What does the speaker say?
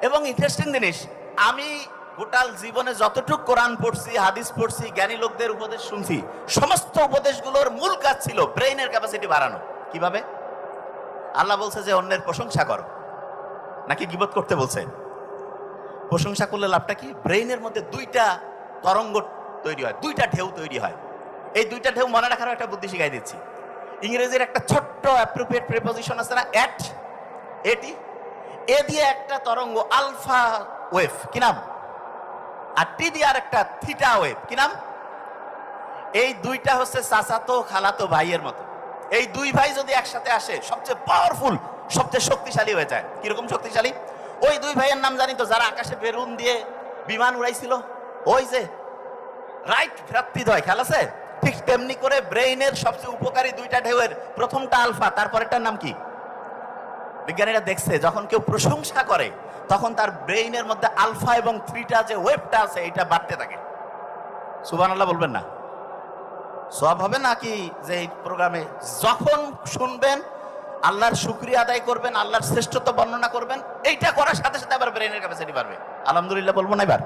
এবং ইন্টারেস্টিং জিনিস, আমি গোটাল জীবনে যতটুকু কোরআন পড়ছি, হাদিস পড়ছি, জ্ঞানী লোকদের উপদেশ শুনছি, সমস্ত উপদেশগুলোর মূল কাজ ছিল ব্রেইনের ক্যাপাসিটি বাড়ানো। কিভাবে? আল্লাহ বলছে যে অন্যের প্রশংসা করো, নাকি গীবত করতে বলছে? প্রশংসা করলে লাভটা কি? ব্রেইনের মধ্যে দুইটা তরঙ্গ তৈরি হয়, দুইটা ঢেউ তৈরি হয়। এই দুইটা ঢেউ মনে রাখার একটা বুদ্ধি শিখাই দিচ্ছি। ইংরেজির একটা ছোট্ট অ্যাপ্রোপ্রিয়েট প্রিপোজিশন আছে না, এট, এটি, এ দিয়ে একটা তরঙ্গ আলফা ওয়েভ, কি নাম? আর টি দিয়ে আর একটা থিটা ওয়েভ, কি নাম? এই দুইটা হচ্ছে চাচাতো খালাতো ভাইয়ের মতো। এই দুই ভাই যদি একসাথে আসে সবচেয়ে পাওয়ারফুল, সবচেয়ে শক্তিশালী হয়ে যায়। কিরকম শক্তিশালী? ওই দুই ভাইয়ের নাম জানি তো, যারা আকাশে বেলুন দিয়ে বিমান উড়াইছিল, ওই যে রাইট ভ্রাতৃদ্বয়, খেয়াল আছে? ঠিক তেমনি করে ব্রেইনের সবচেয়ে উপকারী দুইটা ঢেউয়ের প্রথমটা আলফা, তারপরেরটার নাম কি? বিজ্ঞানীরা দেখছে যখন কেউ প্রশংসা করে তখন তার ব্রেইনের মধ্যে আলফা এবং থ্রিটা যে ওয়েভটা আছে এটা বাড়তে থাকে। সুবহানাল্লাহ বলবেন না? সওয়াব হবে নাকি যে এই প্রোগ্রামে যখন শুনবেন আল্লাহর শুকরিয়া আদায় করবেন, আল্লাহর শ্রেষ্ঠত্ব বর্ণনা করবেন, এইটা করার সাথে সাথে আবার ব্রেইনের ক্যাপাসিটি বাড়বে। আলহামদুলিল্লাহ বলবো না এবার?